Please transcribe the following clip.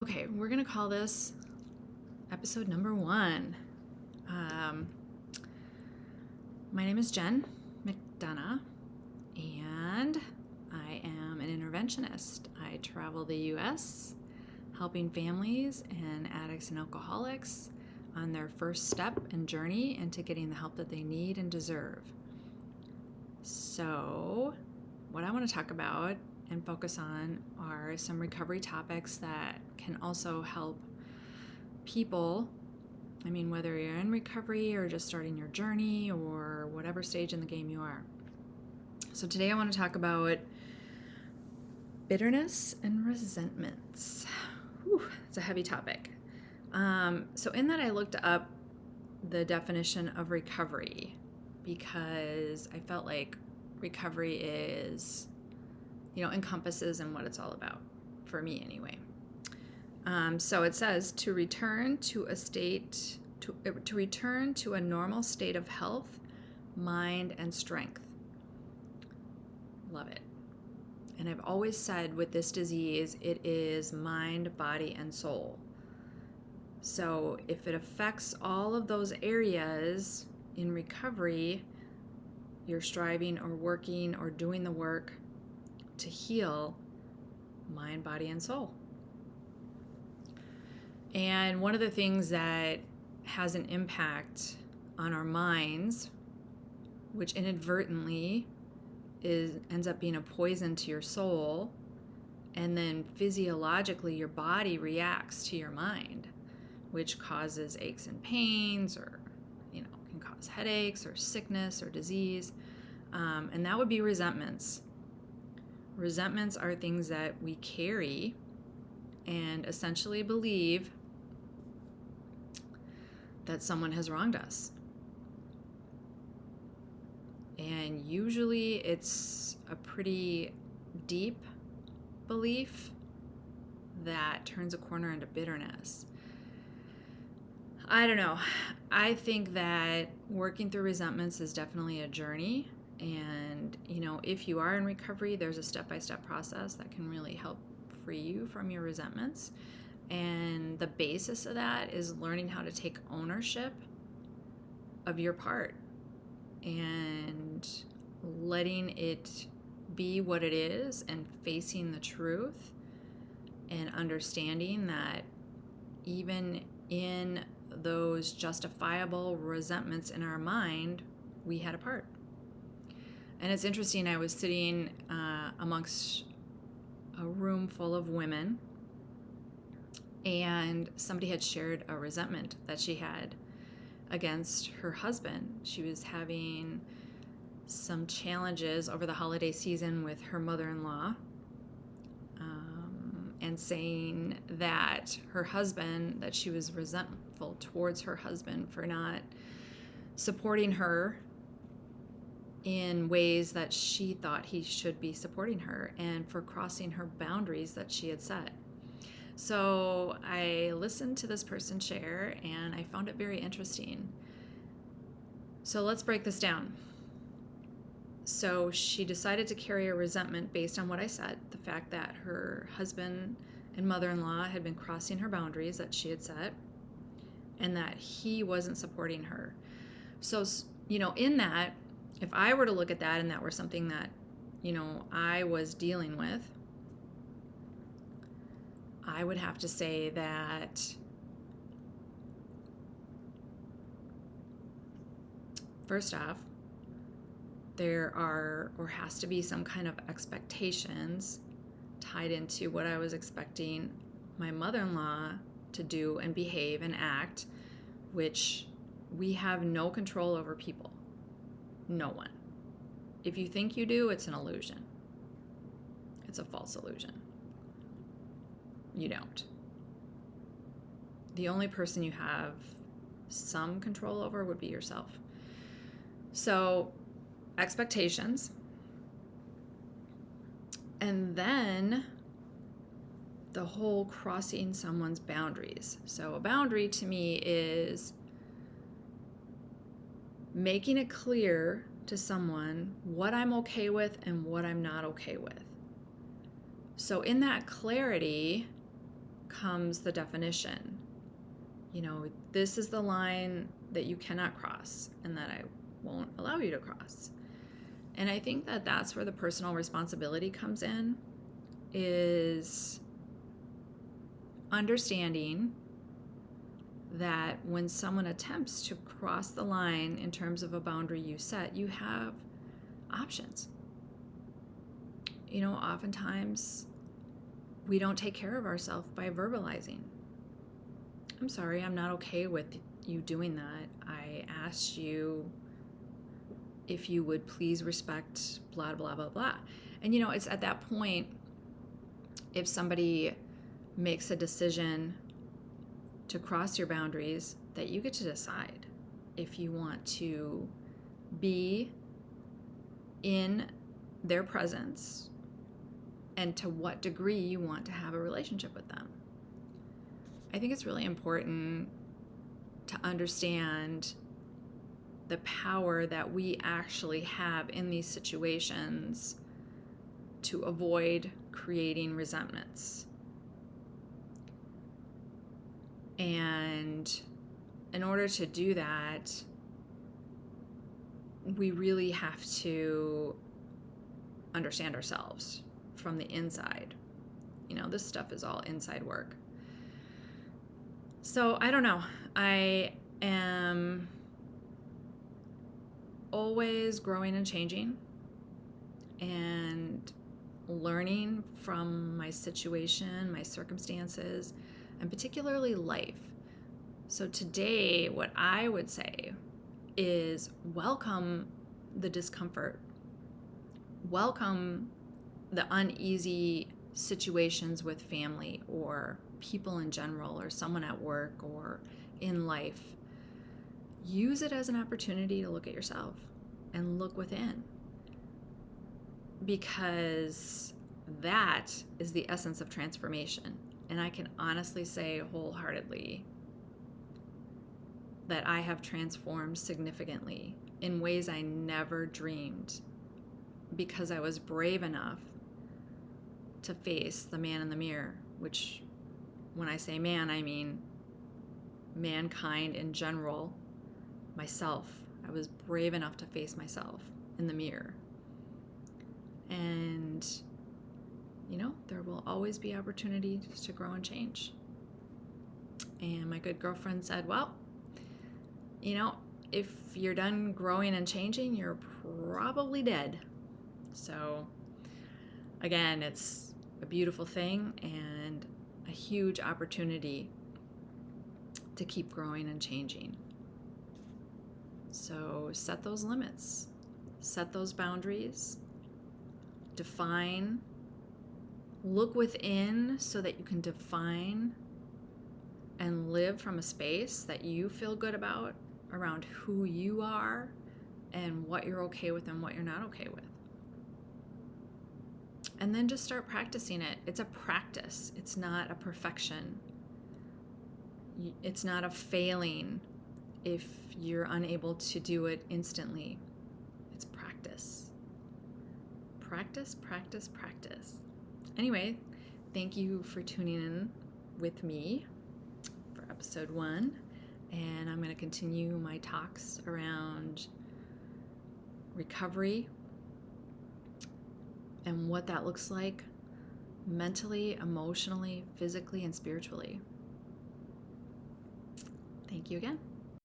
Okay, we're going to call this episode number 1. Um, my name is Jen McDonough, and I am an interventionist. I travel the U.S. helping families and addicts and alcoholics on their first step and journey into getting the help that they need and deserve. So, what I want to talk about and focus on are some recovery topics that can also help people. I mean, whether you're in recovery or just starting your journey or whatever stage in the game you are. So today I want to talk about bitterness and resentments. Whew, it's a heavy topic. So in that I looked up the definition of recovery because I felt like recovery is, encompasses in what it's all about, for me anyway. So it says to return to a normal state of health, mind, and strength. Love it. And I've always said with this disease, it is mind, body, and soul. So if it affects all of those areas in recovery, you're striving or working or doing the work to heal mind, body, and soul. And one of the things that has an impact on our minds, which inadvertently ends up being a poison to your soul, and then physiologically your body reacts to your mind, which causes aches and pains, or can cause headaches or sickness or disease, and that would be resentments. Resentments are things that we carry and essentially believe that someone has wronged us. And usually it's a pretty deep belief that turns a corner into bitterness. I don't know. I think that working through resentments is definitely a journey. And, if you are in recovery, there's a step-by-step process that can really help free you from your resentments. And the basis of that is learning how to take ownership of your part and letting it be what it is and facing the truth and understanding that even in those justifiable resentments in our mind, we had a part. And it's interesting, I was sitting amongst a room full of women, and somebody had shared a resentment that she had against her husband. She was having some challenges over the holiday season with her mother-in-law, and saying that that she was resentful towards her husband for not supporting her in ways that she thought he should be supporting her, and for crossing her boundaries that she had set. So I listened to this person share, and I found it very interesting. So let's break this down. So she decided to carry a resentment based on what I said, the fact that her husband and mother-in-law had been crossing her boundaries that she had set, and that he wasn't supporting her. So, in that, if I were to look at that and that were something that, I was dealing with, I would have to say that first off, there are or has to be some kind of expectations tied into what I was expecting my mother-in-law to do and behave and act, which we have no control over people. No one. If you think you do, it's an illusion. It's a false illusion. You don't. The only person you have some control over would be yourself. So, expectations. And then the whole crossing someone's boundaries. So a boundary to me is making it clear to someone what I'm okay with and what I'm not okay with. So in that clarity, comes the definition. This is the line that you cannot cross and that I won't allow you to cross. And I think that that's where the personal responsibility comes in, is understanding that when someone attempts to cross the line in terms of a boundary you set, you have options. Oftentimes we don't take care of ourselves by verbalizing. I'm sorry, I'm not okay with you doing that. I asked you if you would please respect blah, blah, blah, blah. And it's at that point, if somebody makes a decision to cross your boundaries, that you get to decide if you want to be in their presence and to what degree you want to have a relationship with them. I think it's really important to understand the power that we actually have in these situations to avoid creating resentments. And in order to do that, we really have to understand ourselves from the inside. This stuff is all inside work. So I don't know. I am always growing and changing and learning from my situation, my circumstances, and particularly life. So today, what I would say is welcome the discomfort. Welcome the uneasy situations with family or people in general or someone at work or in life. Use it as an opportunity to look at yourself and look within, because that is the essence of transformation. And I can honestly say wholeheartedly that I have transformed significantly in ways I never dreamed, because I was brave enough to face the man in the mirror, which, when I say man, I mean mankind in general, myself. I was brave enough to face myself in the mirror. And, there will always be opportunities to grow and change. And my good girlfriend said, well, if you're done growing and changing, you're probably dead. So, again, it's a beautiful thing and a huge opportunity to keep growing and changing. So set those limits, set those boundaries, define, look within so that you can define and live from a space that you feel good about around who you are and what you're okay with and what you're not okay with. And then just start practicing it. It's a practice. It's not a perfection. It's not a failing if you're unable to do it instantly. It's practice. Practice, practice, practice. Anyway, thank you for tuning in with me for episode 1. And I'm going to continue my talks around recovery and what that looks like mentally, emotionally, physically, and spiritually. Thank you again.